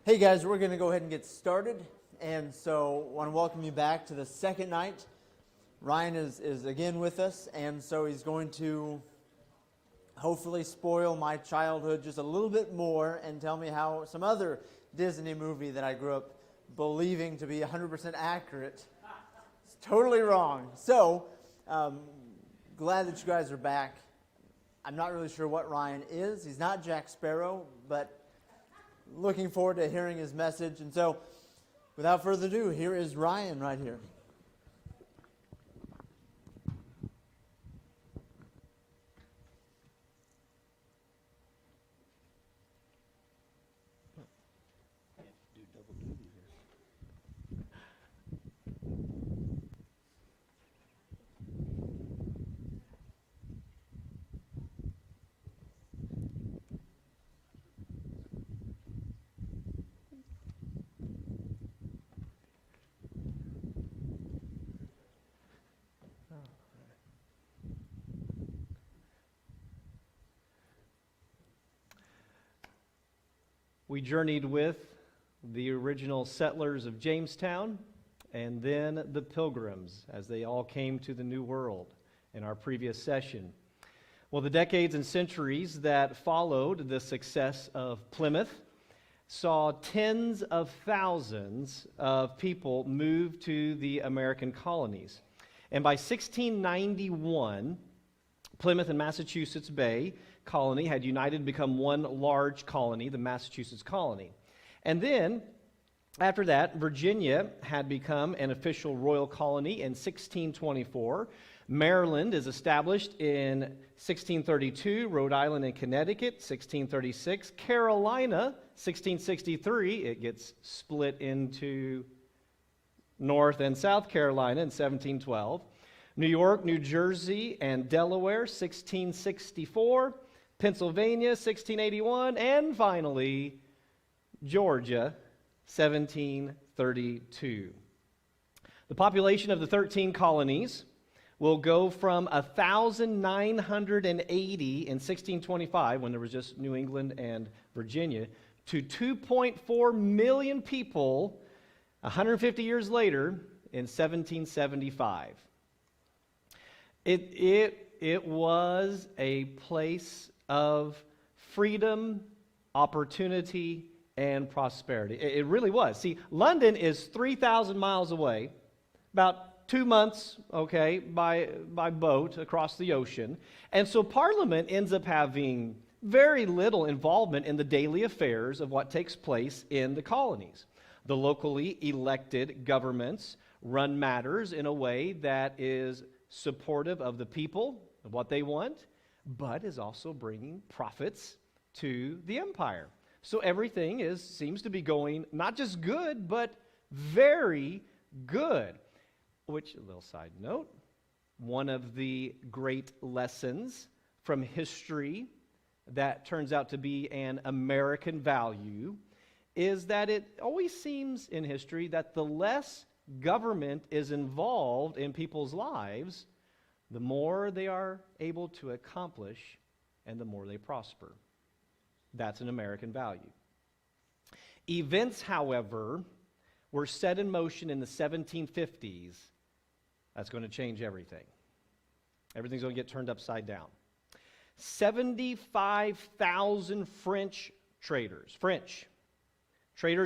Hey guys, we're going to go ahead and get started, and so I want to welcome you back to the second night. Ryan is again with us, and so he's going to hopefully spoil my childhood just a little bit more and tell me how some other Disney movie that I grew up believing to be 100% accurate is totally wrong. So, glad that you guys are back. I'm not really sure what Ryan is. He's not Jack Sparrow, but looking forward to hearing his message. And so, without further ado, here is Ryan right here. We journeyed with the original settlers of Jamestown and then the Pilgrims as they all came to the New World in our previous session. Well, the decades and centuries that followed the success of Plymouth saw tens of thousands of people move to the American colonies. And by 1691, Plymouth and Massachusetts Bay colony had united to become one large colony, the Massachusetts colony. And then, after that, Virginia had become an official royal colony in 1624. Maryland is established in 1632, Rhode Island and Connecticut, 1636. Carolina, 1663, it gets split into North and South Carolina in 1712. New York, New Jersey, and Delaware, 1664. Pennsylvania, 1681, and finally, Georgia, 1732. The population of the 13 colonies will go from 1,980 in 1625, when there was just New England and Virginia, to 2.4 million people 150 years later in 1775. It was a place of freedom, opportunity, and prosperity. It really was. See, London is 3,000 miles away, about 2 months, by boat across the ocean. And so Parliament ends up having very little involvement in the daily affairs of what takes place in the colonies. The locally elected governments run matters in a way that is supportive of the people, of what they want, but is also bringing profits to the empire. So everything seems to be going not just good, but very good. Which, a little side note, one of the great lessons from history that turns out to be an American value is that it always seems in history that the less government is involved in people's lives, the more they are able to accomplish and the more they prosper. That's an American value. Events, however, were set in motion in the 1750s. That's going to change everything. Everything's going to get turned upside down. 75,000 French traders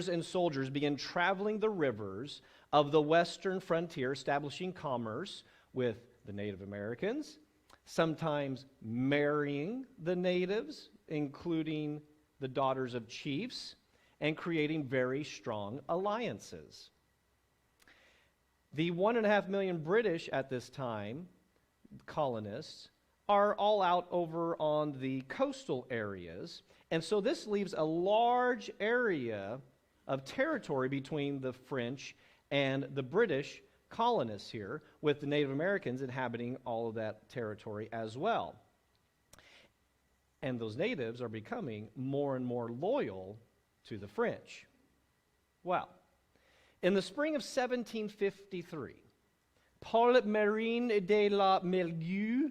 and soldiers began traveling the rivers of the western frontier, establishing commerce with the Native Americans, sometimes marrying the natives, including the daughters of chiefs, and creating very strong alliances. The 1.5 million British at this time, colonists, are all out over on the coastal areas, and so this leaves a large area of territory between the French and the British colonists here, with the Native Americans inhabiting all of that territory as well. And those natives are becoming more and more loyal to the French. Well, in the spring of 1753, Paul Marin de la Milieu,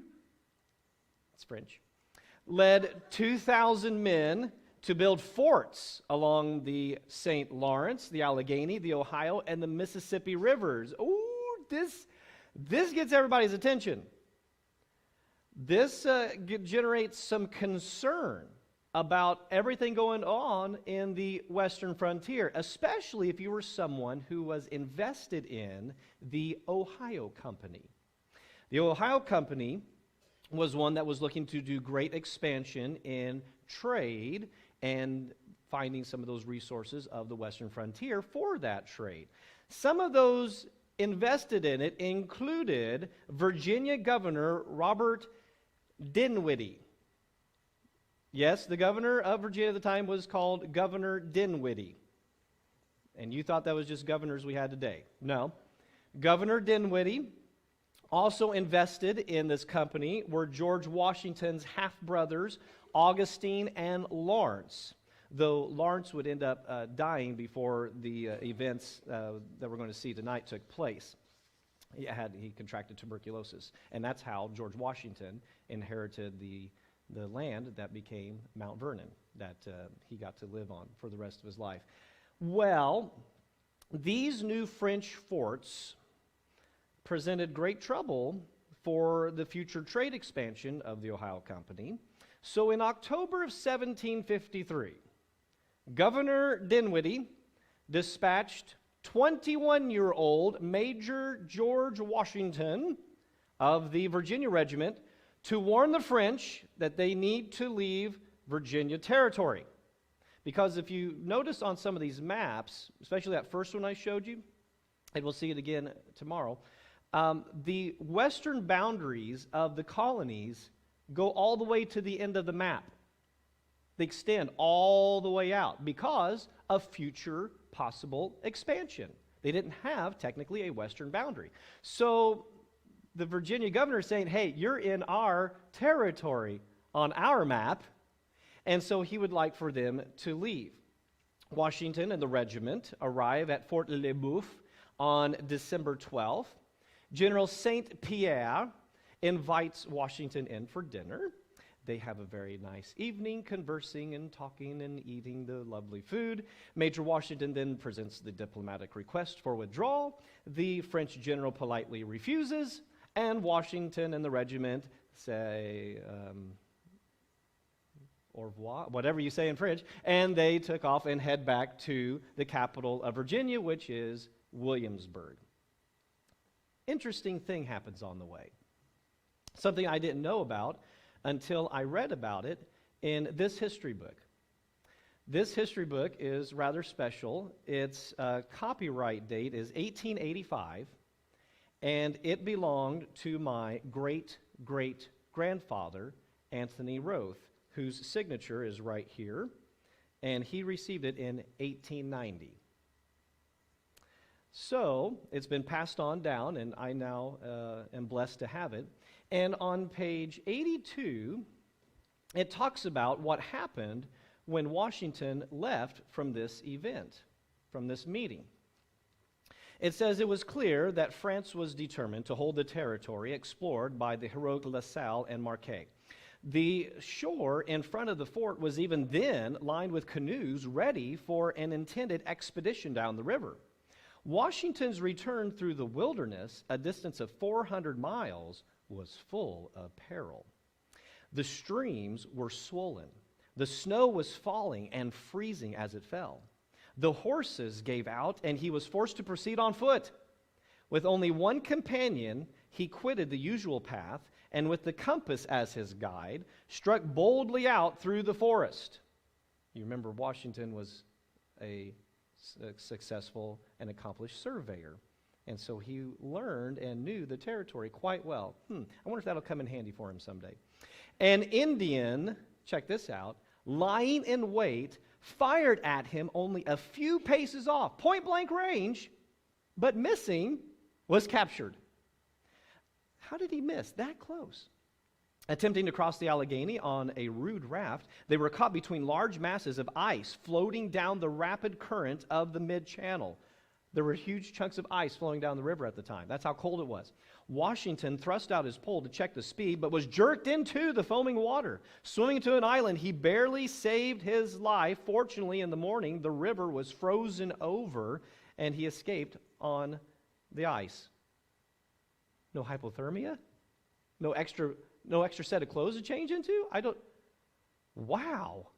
it's French, led 2,000 men to build forts along the St. Lawrence, the Allegheny, the Ohio, and the Mississippi rivers. Ooh, this gets everybody's attention. This generates some concern about everything going on in the western frontier, especially if you were someone who was invested in the Ohio Company. The Ohio Company was one that was looking to do great expansion in trade and finding some of those resources of the western frontier for that trade. Some of those invested in it included Virginia Governor Robert Dinwiddie. Yes, the governor of Virginia at the time was called Governor Dinwiddie. And you thought that was just governors we had today. No. Governor Dinwiddie also invested in this company were George Washington's half-brothers, Augustine and Lawrence, though Lawrence would end up dying before the events that we're going to see tonight took place. He contracted tuberculosis, and that's how George Washington inherited the land that became Mount Vernon, that he got to live on for the rest of his life. Well, these new French forts presented great trouble for the future trade expansion of the Ohio Company. So in October of 1753, Governor Dinwiddie dispatched 21-year-old Major George Washington of the Virginia Regiment to warn the French that they need to leave Virginia territory. Because if you notice on some of these maps, especially that first one I showed you, and we'll see it again tomorrow, the western boundaries of the colonies go all the way to the end of the map. They extend all the way out because of future possible expansion. They didn't have technically a western boundary. So the Virginia governor is saying, hey, you're in our territory on our map, and so he would like for them to leave. Washington and the regiment arrive at Fort Le Boeuf on December 12th. General St. Pierre invites Washington in for dinner. They have a very nice evening, conversing and talking and eating the lovely food. Major Washington then presents the diplomatic request for withdrawal. The French general politely refuses, and Washington and the regiment say au revoir, whatever you say in French, and they took off and head back to the capital of Virginia, which is Williamsburg. Interesting thing happens on the way. Something I didn't know about until I read about it in this history book. This history book is rather special. Its copyright date is 1885, and it belonged to my great-great-grandfather, Anthony Roth, whose signature is right here, and he received it in 1890. So it's been passed on down, and I now am blessed to have it. And on page 82, it talks about what happened when Washington left from this event, from this meeting. It says it was clear that France was determined to hold the territory explored by the heroic La Salle and Marquette. The shore in front of the fort was even then lined with canoes ready for an intended expedition down the river. Washington's return through the wilderness, a distance of 400 miles, was full of peril. The streams were swollen. The snow was falling and freezing as it fell. The horses gave out, and he was forced to proceed on foot. With only one companion, he quitted the usual path, and with the compass as his guide, struck boldly out through the forest. You remember Washington was a successful and accomplished surveyor. And so he learned and knew the territory quite well. I wonder if that'll come in handy for him someday. An Indian, check this out, lying in wait, fired at him only a few paces off, point-blank range, but missing, was captured. How did he miss that close? Attempting to cross the Allegheny on a rude raft, they were caught between large masses of ice floating down the rapid current of the mid-channel. There were huge chunks of ice flowing down the river at the time. That's how cold it was. Washington thrust out his pole to check the speed, but was jerked into the foaming water. Swimming to an island, he barely saved his life. Fortunately, in the morning, the river was frozen over, and he escaped on the ice. No hypothermia? No extra set of clothes to change into? Wow.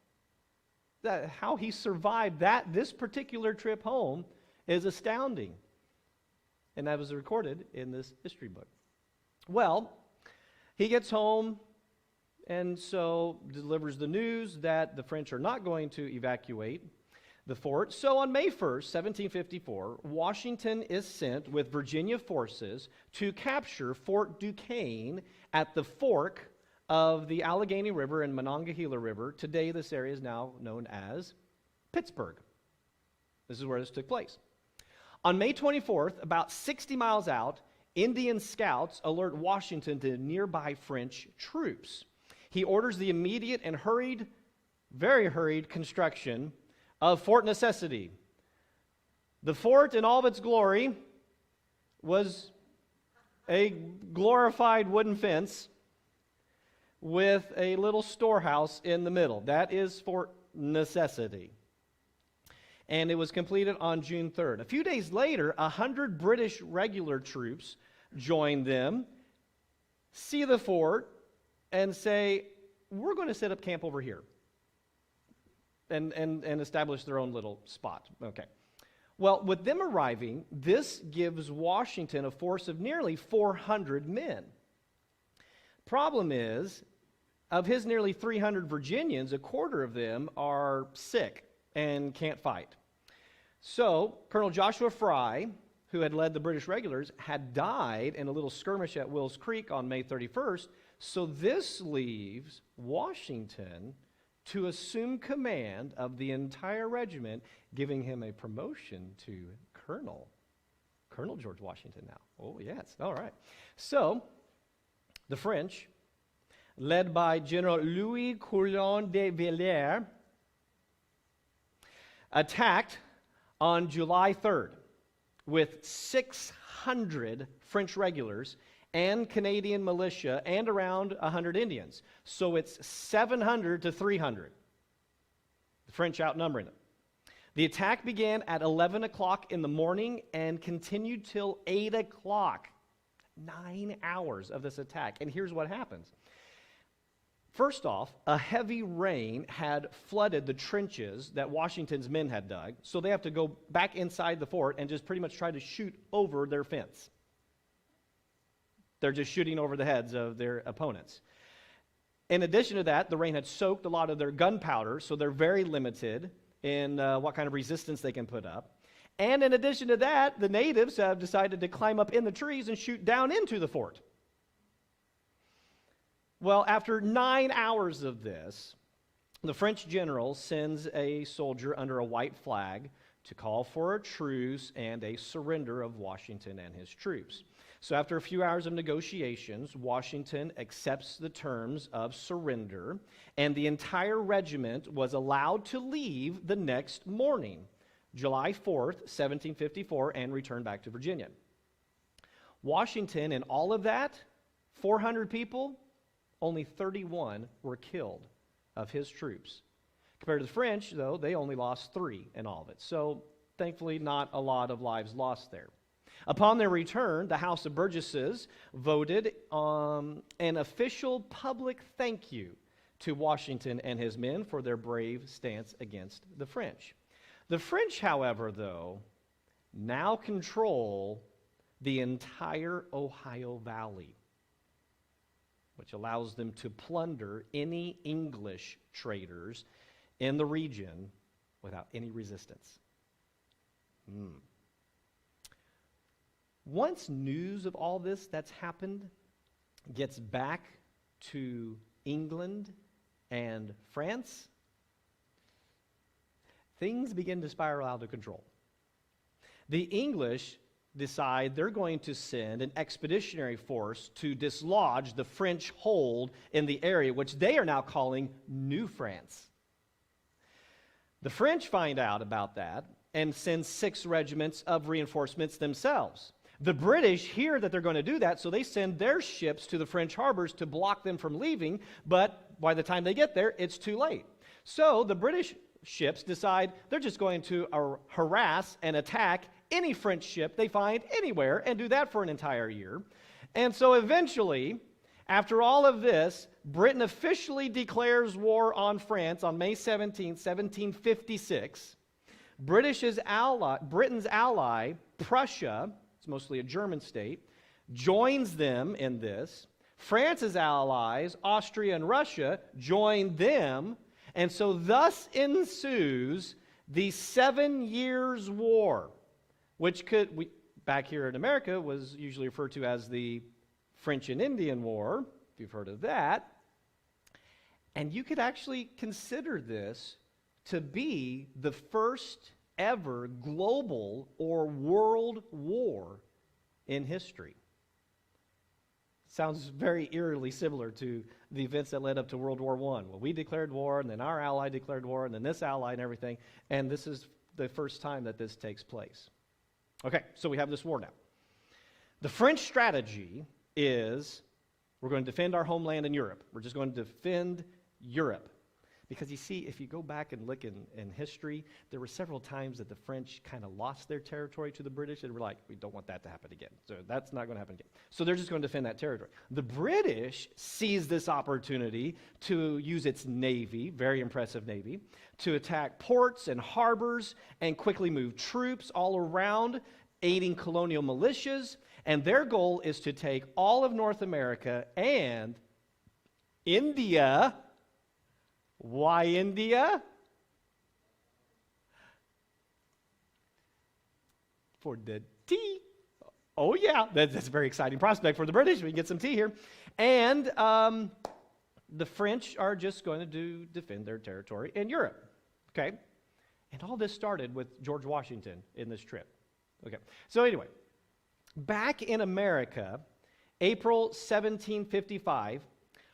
How he survived this particular trip home is astounding. And that was recorded in this history book. Well, he gets home and so delivers the news that the French are not going to evacuate the fort. So on May 1st, 1754, Washington is sent with Virginia forces to capture Fort Duquesne at the fork of the Allegheny River and Monongahela River. Today, this area is now known as Pittsburgh. This is where this took place. On May 24th, about 60 miles out, Indian scouts alert Washington to nearby French troops. He orders the immediate and very hurried construction of Fort Necessity. The fort in all of its glory was a glorified wooden fence with a little storehouse in the middle. That is Fort Necessity. And it was completed on June 3rd. A few days later, 100 British regular troops joined them, see the fort, and say, we're going to set up camp over here. And establish their own little spot. Okay. Well, with them arriving, this gives Washington a force of nearly 400 men. Problem is, of his nearly 300 Virginians, a quarter of them are sick and can't fight. So, Colonel Joshua Fry, who had led the British regulars, had died in a little skirmish at Wills Creek on May 31st. So this leaves Washington to assume command of the entire regiment, giving him a promotion to colonel. Colonel George Washington now. Oh, yes. All right. So, the French, led by General Louis Coulon de Villiers, attacked on July 3rd with 600 French regulars and Canadian militia and around 100 Indians. So it's 700 to 300. The French outnumbering them. The attack began at 11 o'clock in the morning and continued till 8 o'clock. 9 hours of this attack. And here's what happens. First off, a heavy rain had flooded the trenches that Washington's men had dug, so they have to go back inside the fort and just pretty much try to shoot over their fence. They're just shooting over the heads of their opponents. In addition to that, the rain had soaked a lot of their gunpowder, so they're very limited in what kind of resistance they can put up. And in addition to that, the natives have decided to climb up in the trees and shoot down into the fort. Well, after 9 hours of this, the French general sends a soldier under a white flag to call for a truce and a surrender of Washington and his troops. So after a few hours of negotiations, Washington accepts the terms of surrender, and the entire regiment was allowed to leave the next morning, July 4th, 1754, and return back to Virginia. Washington, in all of that, 400 people, only 31 were killed of his troops. Compared to the French, though, they only lost 3 in all of it. So, thankfully, not a lot of lives lost there. Upon their return, the House of Burgesses voted an official public thank you to Washington and his men for their brave stance against the French. The French, however, though, now control the entire Ohio Valley, which allows them to plunder any English traders in the region without any resistance. Once news of all this that's happened gets back to England and France, things begin to spiral out of control. The English decide they're going to send an expeditionary force to dislodge the French hold in the area, which they are now calling New France. The French find out about that and send 6 regiments of reinforcements themselves. The British hear that they're going to do that, so they send their ships to the French harbors to block them from leaving, but by the time they get there, it's too late. So the British ships decide they're just going to harass and attack any French ship they find anywhere and do that for an entire year. And so eventually, after all of this, Britain officially declares war on France on May 17, 1756. Britain's ally, Prussia, it's mostly a German state, joins them in this. France's allies, Austria and Russia, join them. And so thus ensues the 7 Years' War, which back here in America was usually referred to as the French and Indian War, if you've heard of that. And you could actually consider this to be the first ever global or world war in history. Sounds very eerily similar to the events that led up to World War I. Well, we declared war, and then our ally declared war, and then this ally and everything. And this is the first time that this takes place. Okay, so we have this war now. The French strategy is we're going to defend our homeland in Europe. We're just going to defend Europe. Because you see, if you go back and look in history, there were several times that the French kind of lost their territory to the British, and we're like, we don't want that to happen again. So that's not going to happen again. So they're just going to defend that territory. The British seized this opportunity to use its navy, very impressive navy, to attack ports and harbors and quickly move troops all around, aiding colonial militias. And their goal is to take all of North America and India. Why India? For the tea. Oh yeah, that's a very exciting prospect for the British. We can get some tea here. And the French are just going to defend their territory in Europe. Okay? And all this started with George Washington in this trip. Okay, so anyway, back in America, April 1755,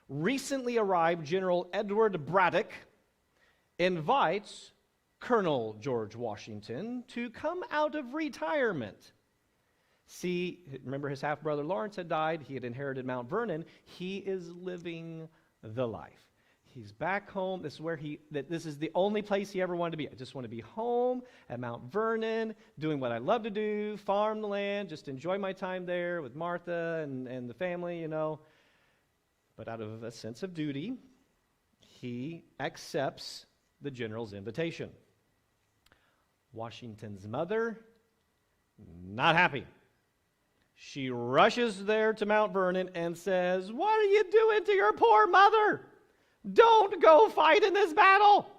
recently arrived General Edward Braddock invites Colonel George Washington to come out of retirement. See, remember his half-brother Lawrence had died. He had inherited Mount Vernon. He is living the life. He's back home. This is where this is the only place he ever wanted to be. I just want to be home at Mount Vernon, doing what I love to do, farm the land, just enjoy my time there with Martha and the family, you know. But out of a sense of duty, he accepts the general's invitation. Washington's mother, not happy. She rushes there to Mount Vernon and says, "What are you doing to your poor mother? Don't go fight in this battle."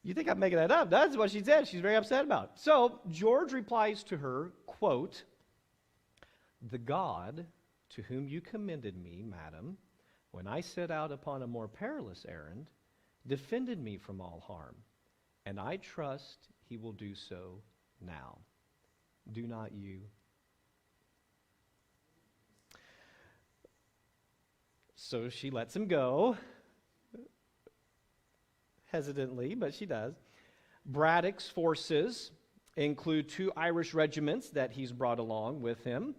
You think I'm making that up? That's what she said. She's very upset about it. So George replies to her, quote, "The God to whom you commended me, madam, when I set out upon a more perilous errand, defended me from all harm, and I trust he will do so now. Do not you?" So she lets him go, hesitantly, but she does. Braddock's forces include 2 Irish regiments that he's brought along with him,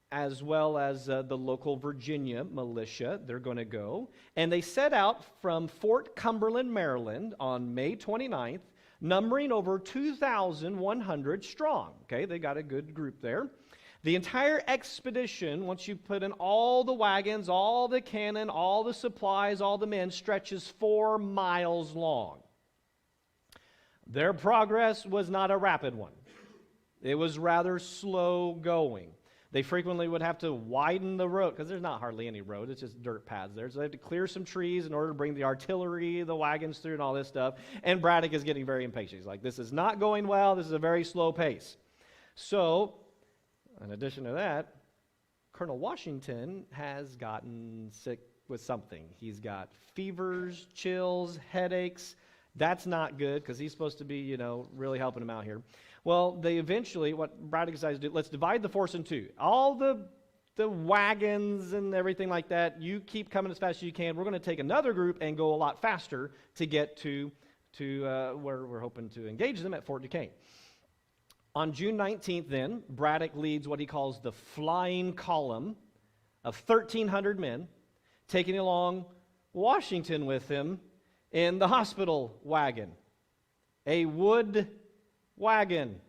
as well as the local Virginia militia. They're going to go. And they set out from Fort Cumberland, Maryland on May 29th, numbering over 2,100 strong. Okay, they got a good group there. The entire expedition, once you put in all the wagons, all the cannon, all the supplies, all the men, stretches 4 miles long. Their progress was not a rapid one. It was rather slow going. They frequently would have to widen the road, because there's not hardly any road, it's just dirt paths there. So they have to clear some trees in order to bring the artillery, the wagons through and all this stuff. And Braddock is getting very impatient. He's like, this is not going well, this is a very slow pace. So, in addition to that, Colonel Washington has gotten sick with something. He's got fevers, chills, headaches. That's not good, because he's supposed to be, really helping him out here. Well, they eventually, what Braddock decides to do, let's divide the force in 2. All the wagons and everything like that, you keep coming as fast as you can. We're going to take another group and go a lot faster to get to where we're hoping to engage them at Fort Duquesne. On June 19th, then, Braddock leads what he calls the flying column of 1,300 men, taking along Washington with him in the hospital wagon, a wood wagon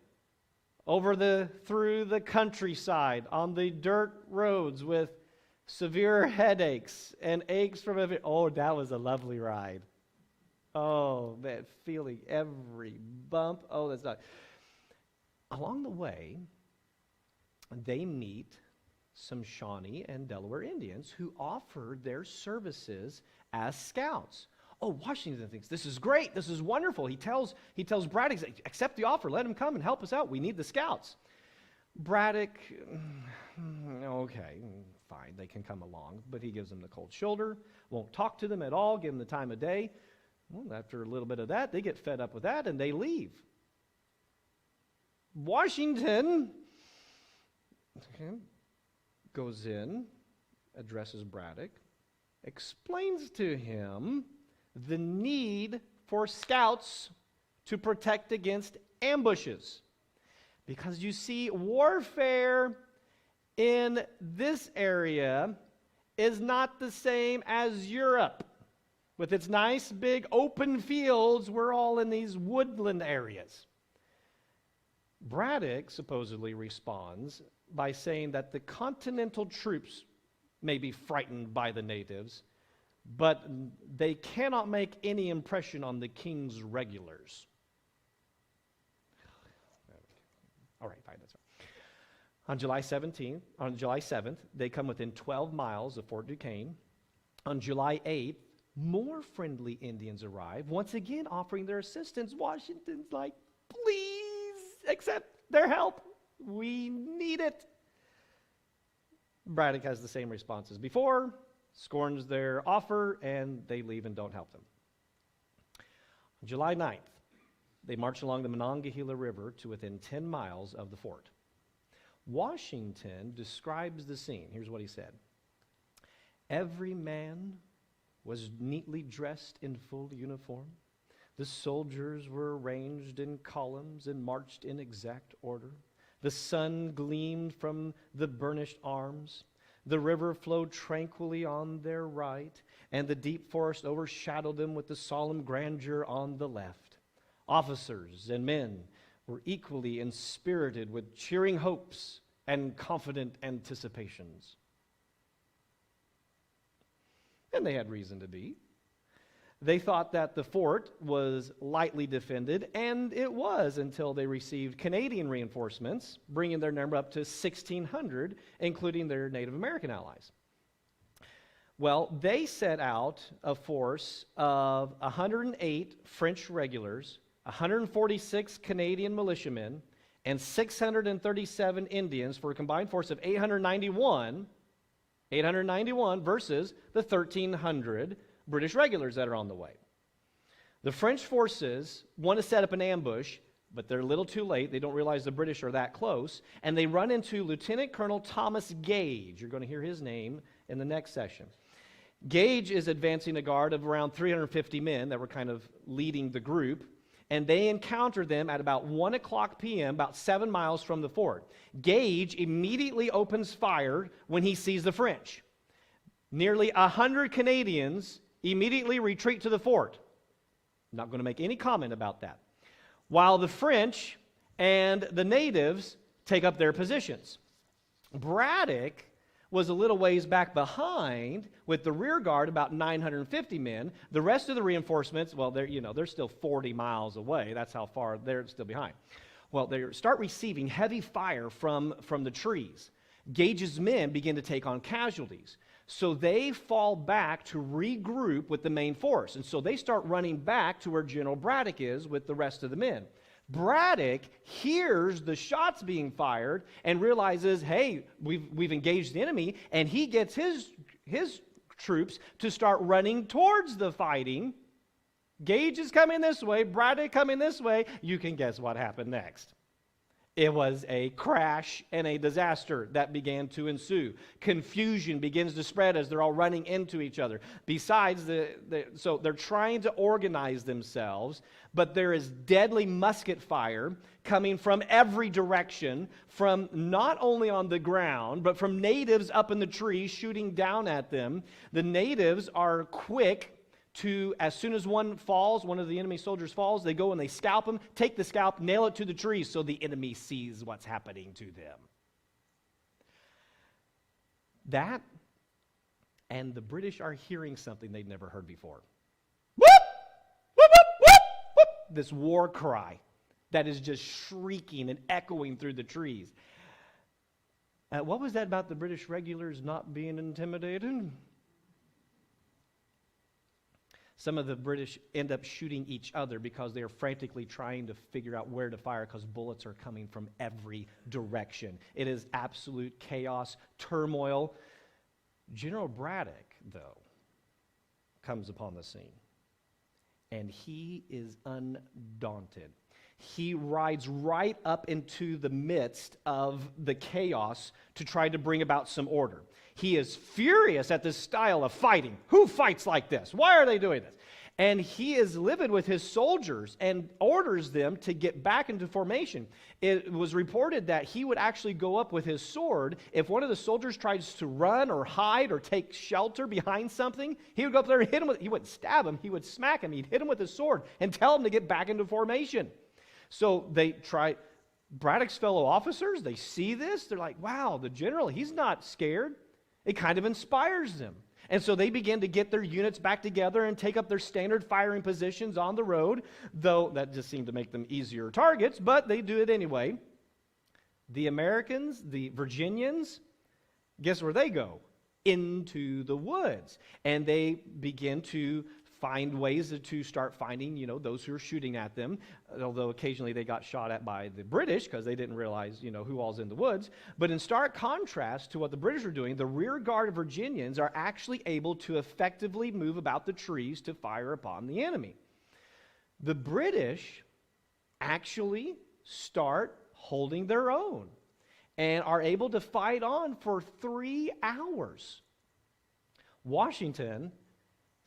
through the countryside on the dirt roads with severe headaches and aches from every. Oh, that was a lovely ride. Oh, man, feeling every bump. Oh, that's not. Along the way, they meet some Shawnee and Delaware Indians who offered their services as scouts. Oh, Washington thinks this is great. This is wonderful. He tells Braddock, accept the offer. Let him come and help us out. We need the scouts. Braddock, okay, fine, they can come along, but he gives them the cold shoulder, won't talk to them at all, give them the time of day. Well, after a little bit of that, they get fed up with that and they leave. Washington goes in, addresses Braddock, explains to him the need for scouts to protect against ambushes. Because you see, warfare in this area is not the same as Europe. With its nice big open fields, we're all in these woodland areas. Braddock supposedly responds by saying that the continental troops may be frightened by the natives, but they cannot make any impression on the king's regulars. All right, fine, that's right. On July 7th, they come within 12 miles of Fort Duquesne. On July 8th, more friendly Indians arrive, once again offering their assistance. Washington's like, please accept their help. We need it. Braddock has the same response as before, scorns their offer, and they leave and don't help them. On July 9th, they march along the Monongahela River to within 10 miles of the fort. Washington describes the scene. Here's what he said. Every man was neatly dressed in full uniform. The soldiers were arranged in columns and marched in exact order. The sun gleamed from the burnished arms. The river flowed tranquilly on their right, and the deep forest overshadowed them with the solemn grandeur on the left. Officers and men were equally inspirited with cheering hopes and confident anticipations. And they had reason to be. They thought that the fort was lightly defended, and it was until they received Canadian reinforcements, bringing their number up to 1,600, including their Native American allies. Well, they set out a force of 108 French regulars, 146 Canadian militiamen, and 637 Indians for a combined force of 891 versus the 1,300 British regulars that are on the way. The French forces want to set up an ambush, but they're a little too late. They don't realize the British are that close, and they run into Lieutenant Colonel Thomas Gage. You're going to hear his name in the next session. Gage is advancing a guard of around 350 men that were kind of leading the group, and they encounter them at about 1 o'clock p.m., about 7 miles from the fort. Gage immediately opens fire when he sees the French. Nearly 100 Canadians immediately retreat to the fort. I'm not going to make any comment about that. While the French and the natives take up their positions. Braddock was a little ways back behind with the rear guard, about 950 men. The rest of the reinforcements, well, they're still 40 miles away. That's how far they're still behind. Well, they start receiving heavy fire from the trees. Gage's men begin to take on casualties. So they fall back to regroup with the main force. And so they start running back to where General Braddock is with the rest of the men. Braddock hears the shots being fired and realizes, hey, we've engaged the enemy, and he gets his troops to start running towards the fighting. Gage is coming this way, Braddock coming this way. You can guess what happened next. It was a crash and a disaster that began to ensue. Confusion begins to spread as they're all running into each other. Besides, so they're trying to organize themselves, but there is deadly musket fire coming from every direction, from not only on the ground, but from natives up in the trees shooting down at them. The natives are quick to, as soon as one falls, one of the enemy soldiers falls, they go and they scalp him, take the scalp, nail it to the tree so the enemy sees what's happening to them. That, and the British are hearing something they'd never heard before. Whoop! Whoop, whoop, whoop, whoop! This war cry that is just shrieking and echoing through the trees. What was that about the British regulars not being intimidated? Some of the British end up shooting each other because they are frantically trying to figure out where to fire because bullets are coming from every direction. It is absolute chaos, turmoil. General Braddock, though, comes upon the scene, and he is undaunted. He rides right up into the midst of the chaos to try to bring about some order. He is furious at this style of fighting. Who fights like this? Why are they doing this? And he is livid with his soldiers and orders them to get back into formation. It was reported that he would actually go up with his sword. If one of the soldiers tries to run or hide or take shelter behind something, he would go up there and hit him. He wouldn't stab him. He would smack him. He'd hit him with his sword and tell him to get back into formation. So they try. Braddock's fellow officers, they see this. They're like, wow, the general, he's not scared. It kind of inspires them. And so they begin to get their units back together and take up their standard firing positions on the road, though that just seemed to make them easier targets, but they do it anyway. The Americans, the Virginians, guess where they go? Into the woods. And they begin to find ways to start finding, those who are shooting at them, although occasionally they got shot at by the British because they didn't realize, who all's in the woods. But in stark contrast to what the British are doing, the rear guard of Virginians are actually able to effectively move about the trees to fire upon the enemy. The British actually start holding their own and are able to fight on for 3 hours. Washington,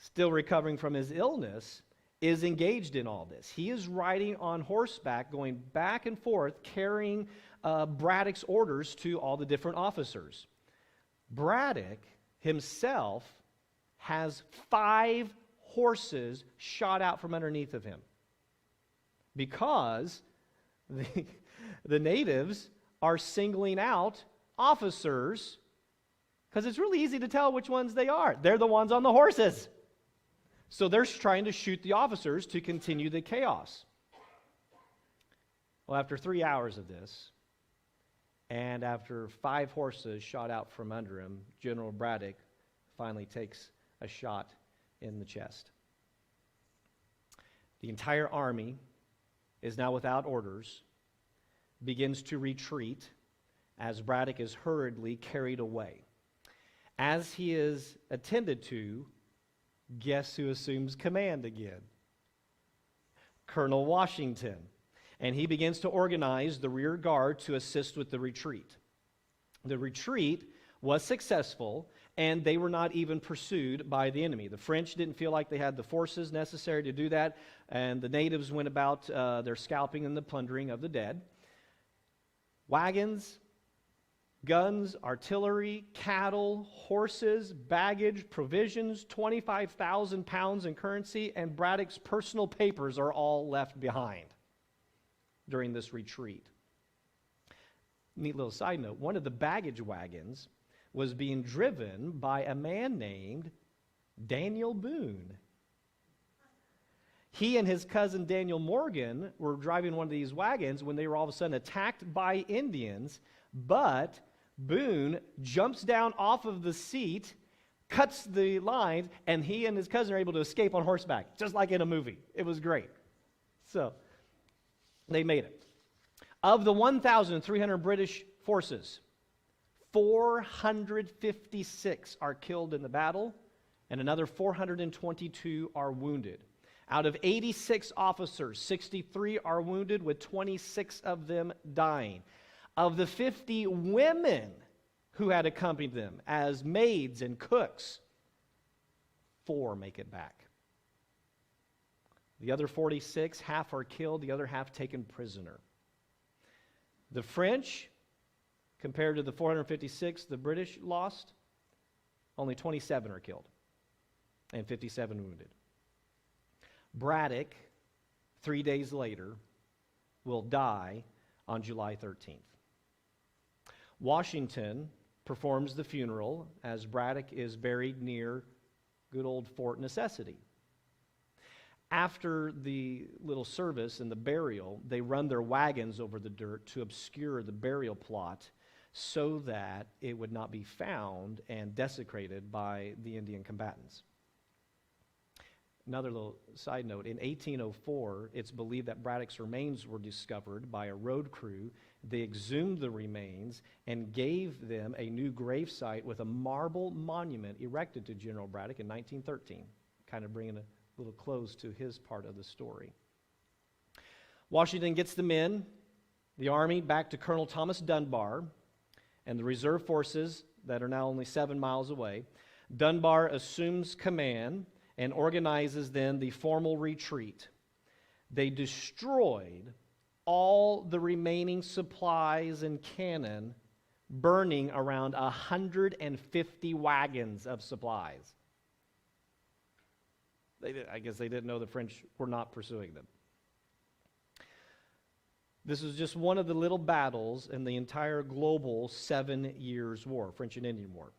still recovering from his illness, is engaged in all this. He is riding on horseback, going back and forth, carrying Braddock's orders to all the different officers. Braddock himself has 5 horses shot out from underneath of him because the natives are singling out officers because it's really easy to tell which ones they are. They're the ones on the horses. So they're trying to shoot the officers to continue the chaos. Well, after 3 hours of this, and after 5 horses shot out from under him, General Braddock finally takes a shot in the chest. The entire army is now without orders, begins to retreat as Braddock is hurriedly carried away. As he is attended to, guess who assumes command again? Colonel Washington. And he begins to organize the rear guard to assist with the retreat. The retreat was successful, and they were not even pursued by the enemy. The French didn't feel like they had the forces necessary to do that, and the natives went about their scalping and the plundering of the dead. Wagons, guns, artillery, cattle, horses, baggage, provisions, 25,000 pounds in currency, and Braddock's personal papers are all left behind during this retreat. Neat little side note, one of the baggage wagons was being driven by a man named Daniel Boone. He and his cousin Daniel Morgan were driving one of these wagons when they were all of a sudden attacked by Indians, but Boone jumps down off of the seat, cuts the lines, and he and his cousin are able to escape on horseback, just like in a movie. It was great. So, they made it. Of the 1,300 British forces, 456 are killed in the battle, and another 422 are wounded. Out of 86 officers, 63 are wounded, with 26 of them dying. Of the 50 women who had accompanied them as maids and cooks, 4 make it back. The other 46, half are killed, the other half taken prisoner. The French, compared to the 456 the British lost, only 27 are killed and 57 wounded. Braddock, 3 days later, will die on July 13th. Washington performs the funeral as Braddock is buried near good old Fort Necessity. After the little service and the burial, they run their wagons over the dirt to obscure the burial plot so that it would not be found and desecrated by the Indian combatants. Another little side note, in 1804, it's believed that Braddock's remains were discovered by a road crew. They exhumed the remains and gave them a new gravesite with a marble monument erected to General Braddock in 1913, kind of bringing a little close to his part of the story. Washington gets the men, the army, back to Colonel Thomas Dunbar and the reserve forces that are now only 7 miles away. Dunbar assumes command and organizes then the formal retreat. They destroyed all the remaining supplies and cannon, burning around 150 wagons of supplies. I guess they didn't know the French were not pursuing them. This was just one of the little battles in the entire global 7 Years' War, French and Indian War.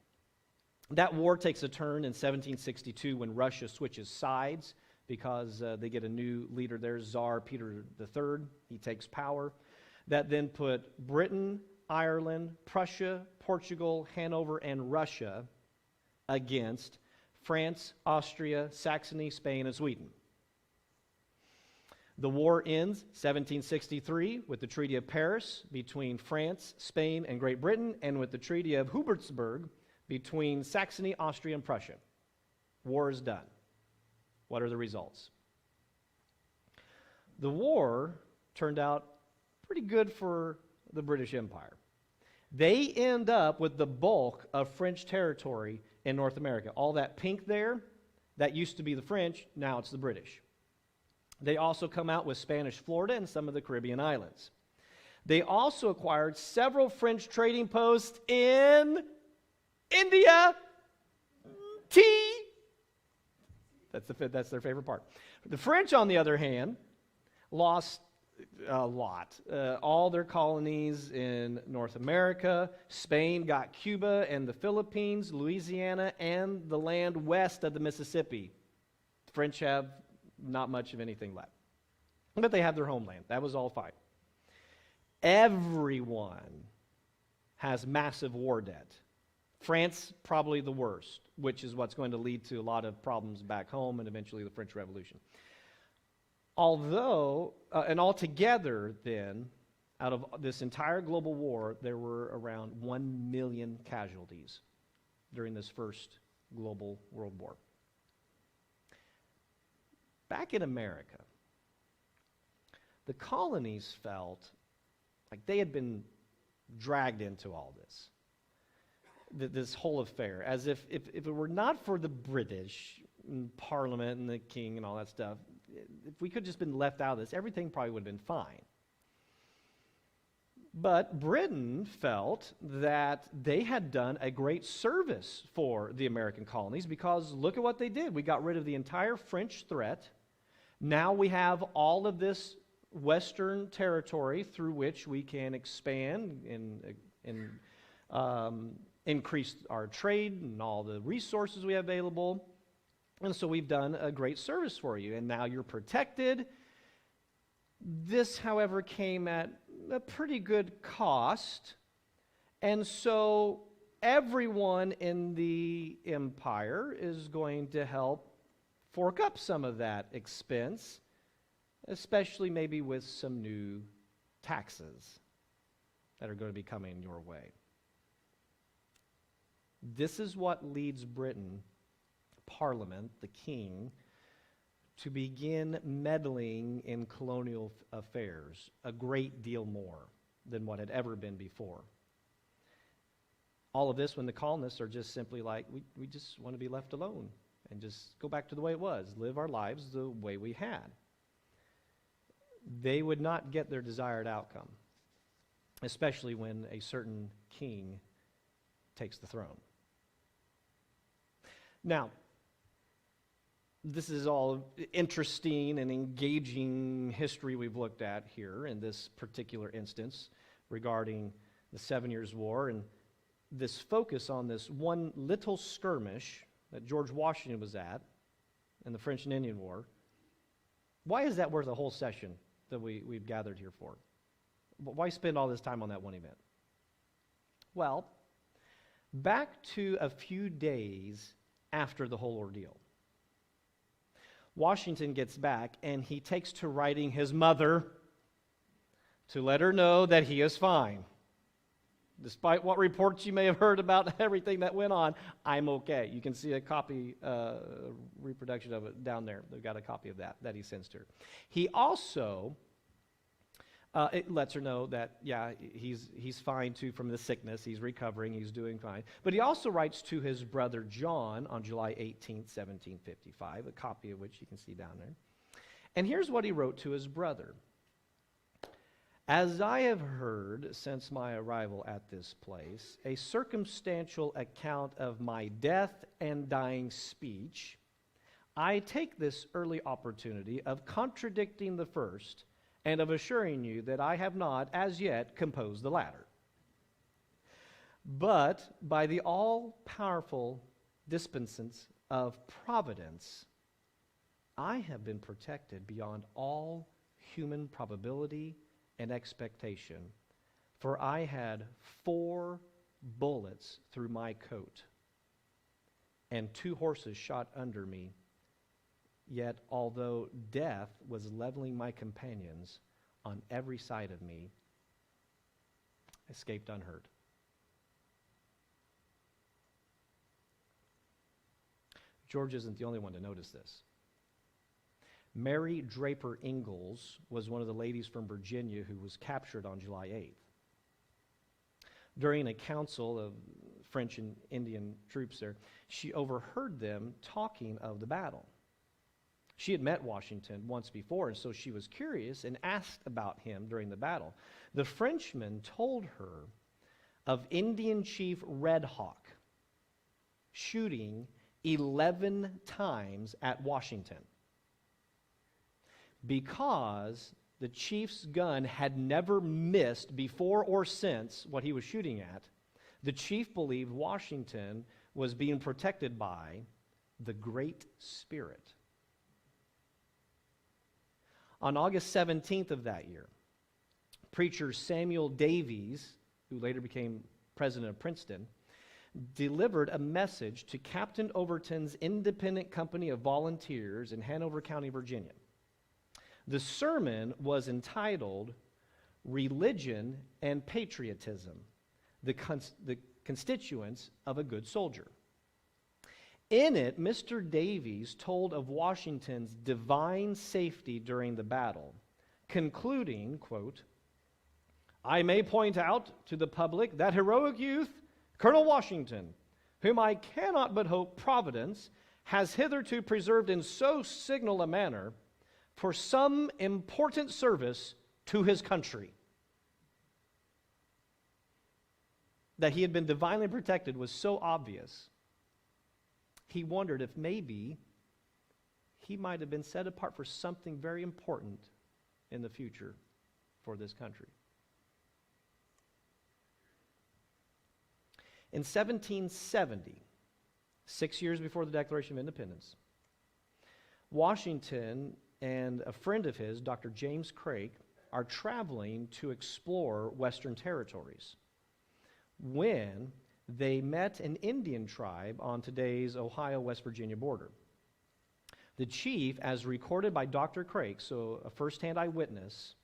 That war takes a turn in 1762 when Russia switches sides because they get a new leader there, Tsar Peter III. He takes power. That then put Britain, Ireland, Prussia, Portugal, Hanover, and Russia against France, Austria, Saxony, Spain, and Sweden. The war ends 1763 with the Treaty of Paris between France, Spain, and Great Britain, and with the Treaty of Hubertsburg between Saxony, Austria, and Prussia. War is done. What are the results? The war turned out pretty good for the British Empire. They end up with the bulk of French territory in North America. All that pink there, that used to be the French, now it's the British. They also come out with Spanish Florida and some of the Caribbean islands. They also acquired several French trading posts in India. Tea. That's their favorite part. The French, on the other hand, lost a lot. All their colonies in North America. Spain got Cuba and the Philippines, Louisiana, and the land west of the Mississippi. The French have not much of anything left. But they have their homeland. That was all fine. Everyone has massive war debt. France, probably the worst, which is what's going to lead to a lot of problems back home and eventually the French Revolution. Although, and altogether then, out of this entire global war, there were around 1 million casualties during this first global world war. Back in America, the colonies felt like they had been dragged into all this. This whole affair, as if it were not for the British and Parliament and the King and all that stuff, if we could just been left out of this, everything probably would have been fine. But Britain felt that they had done a great service for the American colonies because look at what they did. We got rid of the entire French threat. Now we have all of this Western territory through which we can expand and increase our trade and all the resources we have available. And so we've done a great service for you, and now you're protected. This, however, came at a pretty good cost, and so everyone in the empire is going to help fork up some of that expense, especially maybe with some new taxes that are going to be coming your way. This is what leads Britain, Parliament, the king, to begin meddling in colonial affairs a great deal more than what had ever been before. All of this when the colonists are just simply like, we just want to be left alone and just go back to the way it was, live our lives the way we had. They would not get their desired outcome, especially when a certain king takes the throne. Now, this is all interesting and engaging history we've looked at here in this particular instance regarding the 7 Years' War and this focus on this one little skirmish that George Washington was at in the French and Indian War. Why is that worth a whole session that we've gathered here for? Why spend all this time on that one event? Well, back to a few days after the whole ordeal. Washington gets back and he takes to writing his mother to let her know that he is fine. Despite what reports you may have heard about everything that went on, I'm okay. You can see a copy, reproduction of it down there. They've got a copy of that he sends to her. He also, it lets her know that, yeah, he's fine too from the sickness. He's recovering. He's doing fine. But he also writes to his brother John on July 18th, 1755, a copy of which you can see down there. And here's what he wrote to his brother. As I have heard since my arrival at this place, a circumstantial account of my death and dying speech, I take this early opportunity of contradicting the first and of assuring you that I have not as yet composed the latter. But by the all-powerful dispensance of providence, I have been protected beyond all human probability and expectation, for I had 4 bullets through my coat and 2 horses shot under me. Yet, although death was leveling my companions on every side of me, I escaped unhurt. George isn't the only one to notice this. Mary Draper Ingalls was one of the ladies from Virginia who was captured on July 8th. During a council of French and Indian troops there, she overheard them talking of the battle. She had met Washington once before, and so she was curious and asked about him during the battle. The Frenchman told her of Indian Chief Red Hawk shooting 11 times at Washington, because the chief's gun had never missed before or since what he was shooting at. The chief believed Washington was being protected by the Great Spirit. On August 17th of that year, preacher Samuel Davies, who later became president of Princeton, delivered a message to Captain Overton's independent company of volunteers in Hanover County, Virginia. The sermon was entitled Religion and Patriotism, the Constituents of a Good Soldier. In it, Mr. Davies told of Washington's divine safety during the battle, concluding, quote, I may point out to the public that heroic youth, Colonel Washington, whom I cannot but hope Providence has hitherto preserved in so signal a manner for some important service to his country. That he had been divinely protected was so obvious, he wondered if maybe he might have been set apart for something very important in the future for this country. In 1770, 6 years before the Declaration of Independence, Washington and a friend of his, Dr. James Craik, are traveling to explore Western territories when they met an Indian tribe on today's Ohio-West Virginia border. The chief, as recorded by Dr. Craik, so a first-hand eyewitness,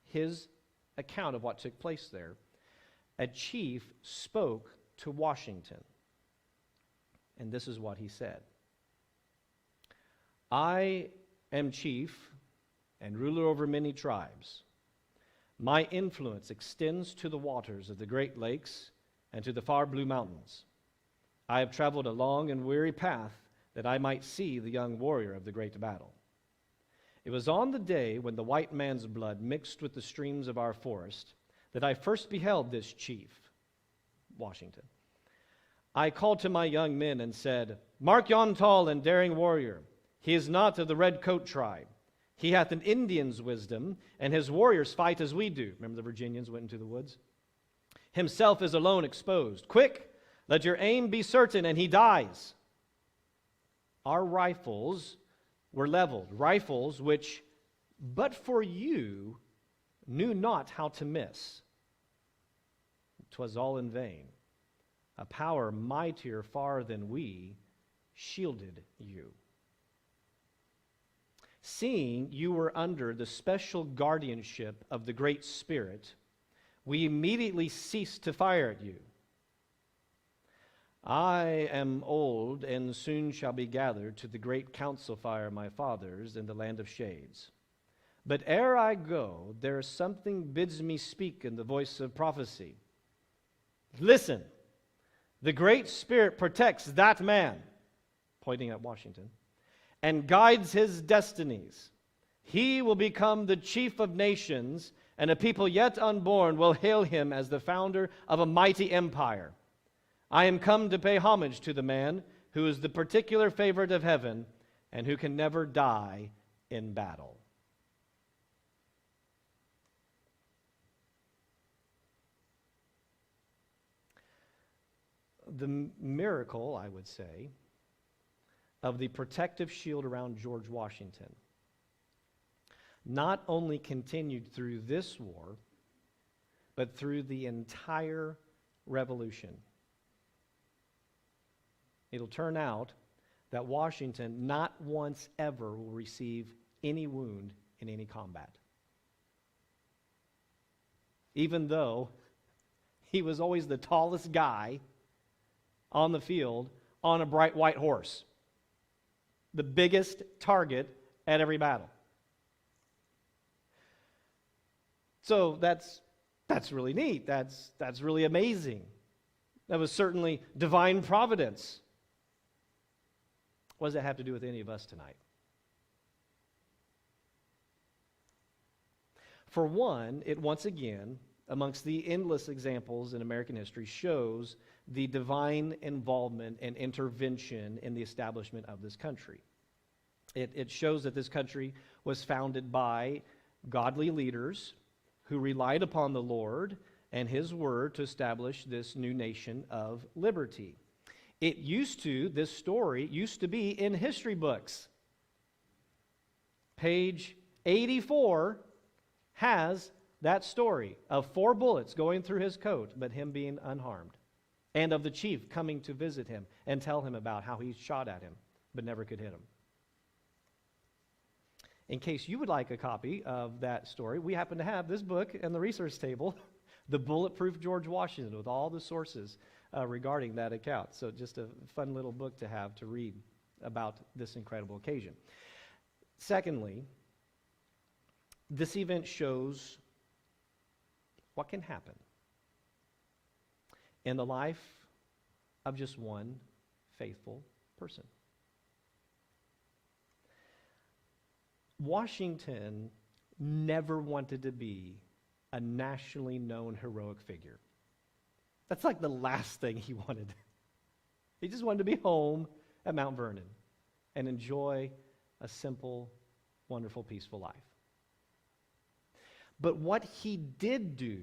his account of what took place there, a chief spoke to Washington, and this is what he said. I am chief and ruler over many tribes. My influence extends to the waters of the Great Lakes and to the far blue mountains. I have traveled a long and weary path that I might see the young warrior of the great battle. It was on the day when the white man's blood mixed with the streams of our forest that I first beheld this chief, Washington. I called to my young men and said, "Mark yon tall and daring warrior. He is not of the red coat tribe. He hath an Indian's wisdom, and his warriors fight as we do." Remember the Virginians went into the woods? "Himself is alone exposed. Quick, let your aim be certain, and he dies." Our rifles were leveled, rifles which, but for you, knew not how to miss. 'Twas all in vain. A power mightier far than we shielded you. Seeing you were under the special guardianship of the Great Spirit, we immediately ceased to fire at you. I am old and soon shall be gathered to the great council fire of my fathers in the land of shades. But ere I go, there is something bids me speak in the voice of prophecy. Listen, the Great Spirit protects that man, pointing at Washington, and guides his destinies. He will become the chief of nations, and a people yet unborn will hail him as the founder of a mighty empire. I am come to pay homage to the man who is the particular favorite of heaven and who can never die in battle. The miracle, I would say, of the protective shield around George Washington not only continued through this war, but through the entire Revolution. It'll turn out that Washington not once ever will receive any wound in any combat. Even though he was always the tallest guy on the field on a bright white horse, the biggest target at every battle. So that's really neat. That's really amazing. That was certainly divine providence. What does that have to do with any of us tonight? For one, it once again, amongst the endless examples in American history, shows the divine involvement and intervention in the establishment of this country. It shows that this country was founded by godly leaders who relied upon the Lord and His Word to establish this new nation of liberty. This story used to be in history books. Page 84 has that story of 4 bullets going through his coat, but him being unharmed, and of the chief coming to visit him and tell him about how he shot at him, but never could hit him. In case you would like a copy of that story, we happen to have this book and the resource table, The Bulletproof George Washington, with all the sources regarding that account. So just a fun little book to have to read about this incredible occasion. Secondly, this event shows what can happen in the life of just one faithful person. Washington never wanted to be a nationally known heroic figure. That's like the last thing he wanted. He just wanted to be home at Mount Vernon and enjoy a simple, wonderful, peaceful life. But what he did do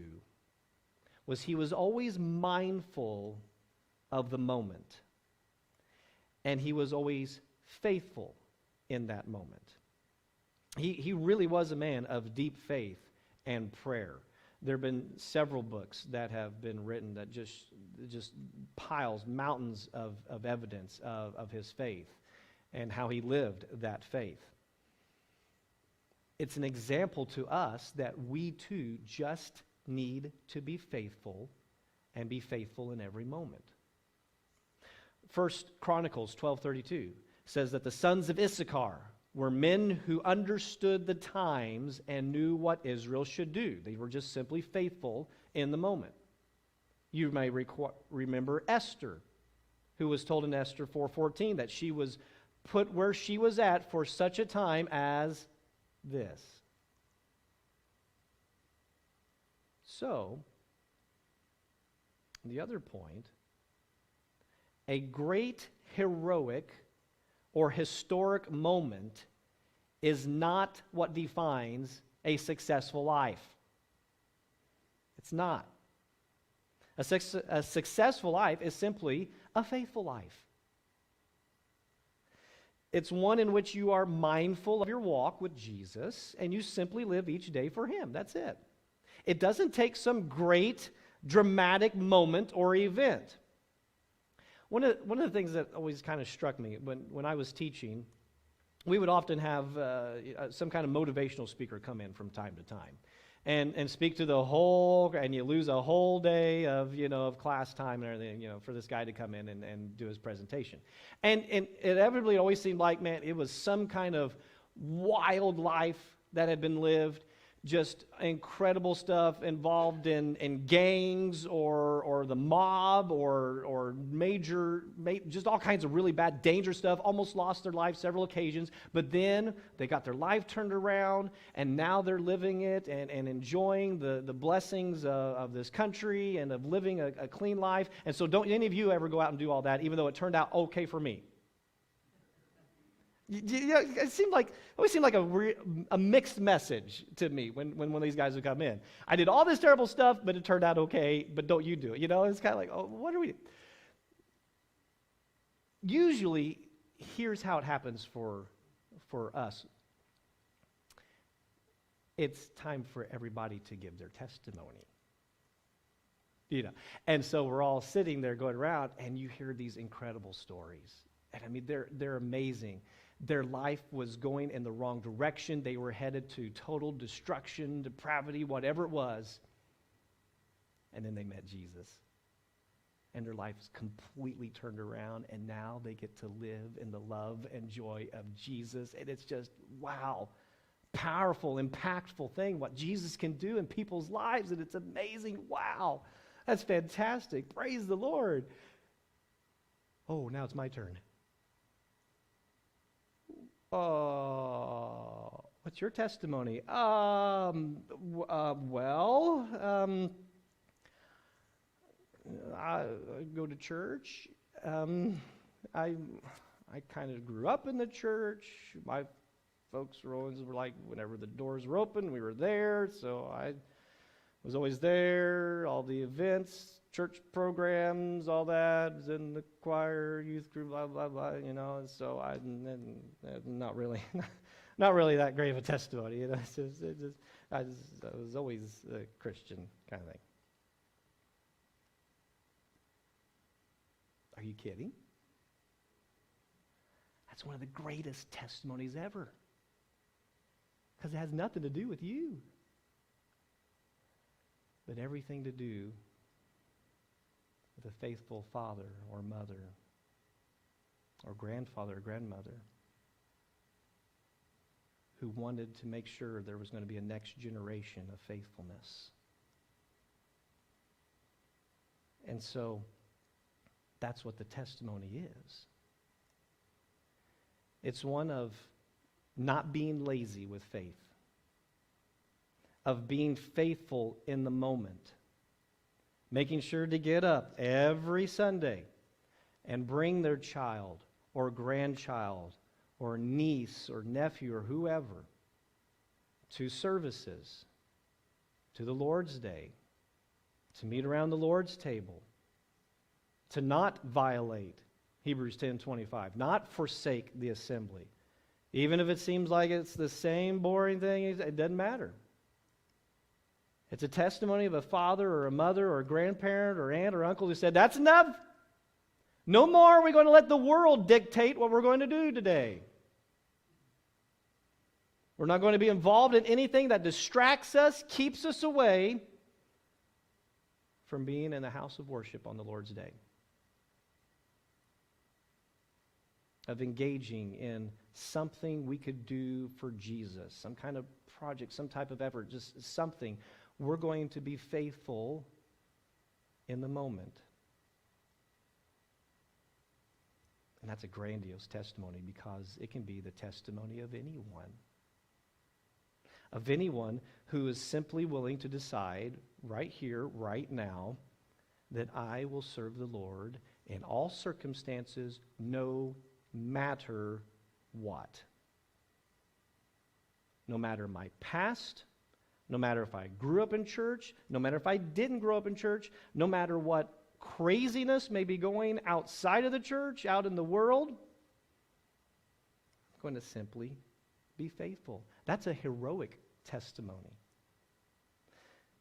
was he was always mindful of the moment, and he was always faithful in that moment. He really was a man of deep faith and prayer. There have been several books that have been written that just piles, mountains of evidence of his faith and how he lived that faith. It's an example to us that we too just need to be faithful and be faithful in every moment. 1 Chronicles 12:32 says that the sons of Issachar were men who understood the times and knew what Israel should do. They were just simply faithful in the moment. You may remember Esther, who was told in Esther 4:14 that she was put where she was at for such a time as this. So, the other point, a great heroic or historic moment is not what defines a successful life. It's not. A successful life is simply a faithful life. It's one in which you are mindful of your walk with Jesus and you simply live each day for Him. That's it. It doesn't take some great dramatic moment or event. One of the things that always kind of struck me when I was teaching, we would often have some kind of motivational speaker come in from time to time and speak to the whole, and you lose a whole day of class time and everything, for this guy to come in and do his presentation. And inevitably it always seemed like, man, it was some kind of wild life that had been lived, just incredible stuff involved in gangs or the mob or just all kinds of really bad, dangerous stuff, almost lost their life several occasions, but then they got their life turned around, and now they're living it and enjoying the blessings of this country and of living a clean life. And so don't any of you ever go out and do all that, even though it turned out okay for me. It always seemed like a mixed message to me when these guys would come in. I did all this terrible stuff, but it turned out okay, but don't you do it. It's kind of like, oh, what are we? Usually, here's how it happens for us. It's time for everybody to give their testimony. And so we're all sitting there going around, and you hear these incredible stories. And I mean, they're amazing. Their life was going in the wrong direction. They were headed to total destruction, depravity, whatever it was. And then they met Jesus. And their life is completely turned around, and now they get to live in the love and joy of Jesus. And it's just, wow, powerful, impactful thing, what Jesus can do in people's lives. And it's amazing. Wow, that's fantastic. Praise the Lord. Oh, now it's my turn. What's your testimony? I go to church. I kind of grew up in the church. My folks were like, whenever the doors were open, we were there. So I was always there. All the events, church programs, all that, was in the choir, youth group, blah, blah, blah, and so not really that great of a testimony, I was always a Christian kind of thing. Are you kidding? That's one of the greatest testimonies ever, because it has nothing to do with you, but everything to do with a faithful father or mother or grandfather or grandmother who wanted to make sure there was going to be a next generation of faithfulness. And so that's what the testimony is. It's one of not being lazy with faith, of being faithful in the moment, making sure to get up every Sunday and bring their child or grandchild or niece or nephew or whoever to services, to the Lord's Day, to meet around the Lord's table, to not violate Hebrews 10:25, not forsake the assembly. Even if it seems like it's the same boring thing, it doesn't matter. It's a testimony of a father or a mother or a grandparent or aunt or uncle who said, that's enough. No more are we going to let the world dictate what we're going to do today. We're not going to be involved in anything that distracts us, keeps us away from being in the house of worship on the Lord's day. of engaging in something we could do for Jesus, some kind of project, some type of effort, just something, we're going to be faithful in the moment. And that's a grandiose testimony because it can be the testimony of anyone who is simply willing to decide right here, right now, that I will serve the Lord in all circumstances, no matter what. No matter my past, no matter if I grew up in church, no matter if I didn't grow up in church, no matter what craziness may be going outside of the church, out in the world, I'm going to simply be faithful. That's a heroic testimony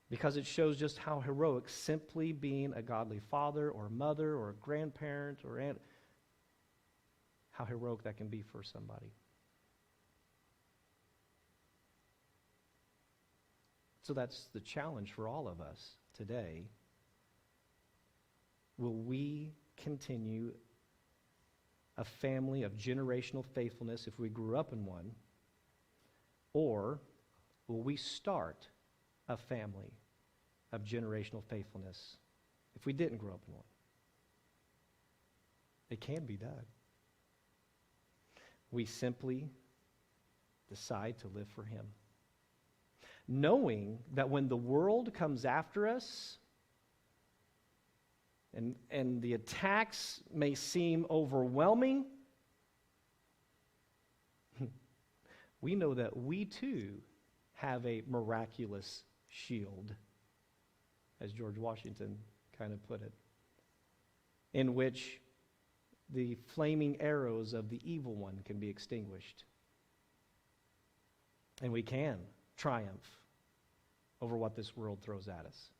because it shows just how heroic simply being a godly father or mother or a grandparent or aunt, how heroic that can be for somebody. So that's the challenge for all of us today. Will we continue a family of generational faithfulness if we grew up in one? Or will we start a family of generational faithfulness if we didn't grow up in one? It can be done. We simply decide to live for Him, knowing that when the world comes after us, and the attacks may seem overwhelming, we know that we too have a miraculous shield, as George Washington kind of put it, in which the flaming arrows of the evil one can be extinguished. And we can triumph over what this world throws at us.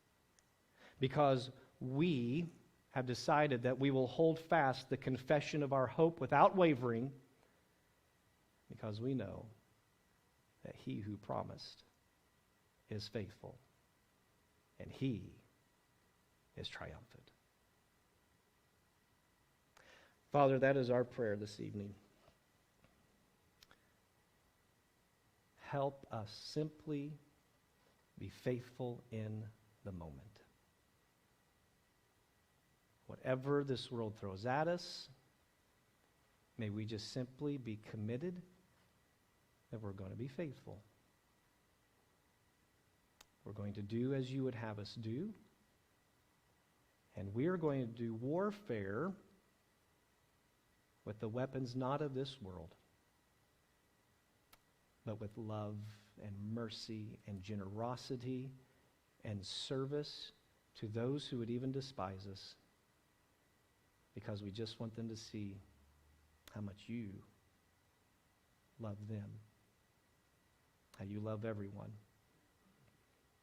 Because we have decided that we will hold fast the confession of our hope without wavering, because we know that He who promised is faithful, and He is triumphant. Father, that is our prayer this evening. Help us simply be faithful in the moment. Whatever this world throws at us, may we just simply be committed that we're going to be faithful. We're going to do as you would have us do, and we are going to do warfare with the weapons not of this world, but with love and mercy and generosity and service to those who would even despise us, because we just want them to see how much you love them, how you love everyone.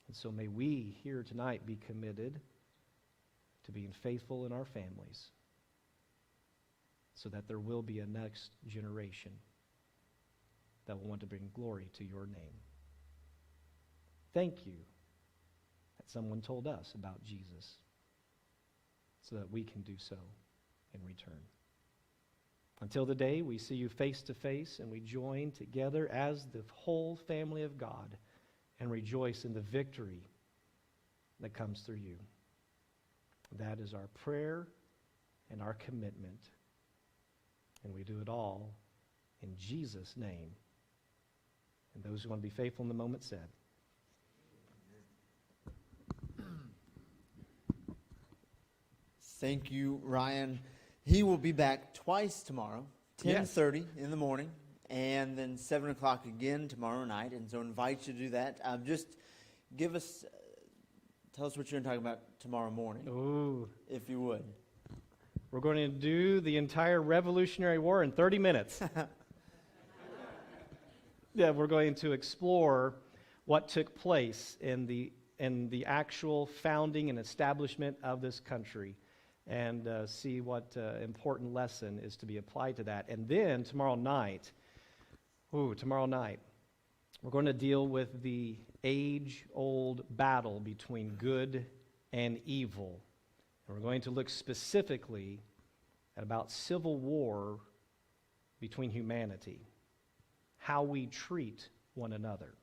And so may we here tonight be committed to being faithful in our families, so that there will be a next generation that will want to bring glory to your name. Thank you that someone told us about Jesus, so that we can do so in return. Until the day we see you face to face and we join together as the whole family of God and rejoice in the victory that comes through you. That is our prayer and our commitment. And we do it all in Jesus' name. And those who want to be faithful in the moment said. Thank you, Ryan. He will be back twice tomorrow, 10:30 in the morning, and then 7 o'clock again tomorrow night. And so I invite you to do that. Just give us, tell us what you're going to talk about tomorrow morning, Ooh. if you would. We're going to do the entire Revolutionary War in 30 minutes. Yeah, we're going to explore what took place in the actual founding and establishment of this country, and see what important lesson is to be applied to that. And then tomorrow night, we're going to deal with the age-old battle between good and evil. And we're going to look specifically at about civil war between humanity, how we treat one another.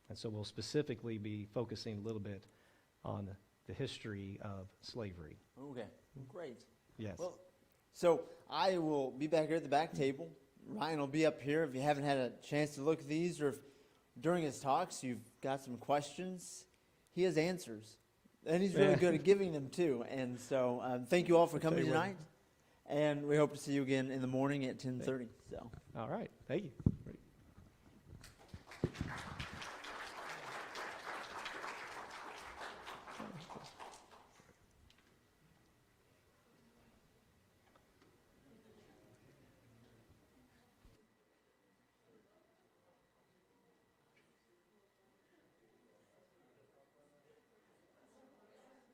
And so we'll specifically be focusing a little bit on the history of slavery. Okay, great. Yes. Well, so I will be back here at the back table. Ryan will be up here. If you haven't had a chance to look at these, or if during his talks you've got some questions, he has answers. And he's really good at giving them too. And so thank you all for coming tonight. And we hope to see you again in the morning at 10:30. So. All right. Thank you.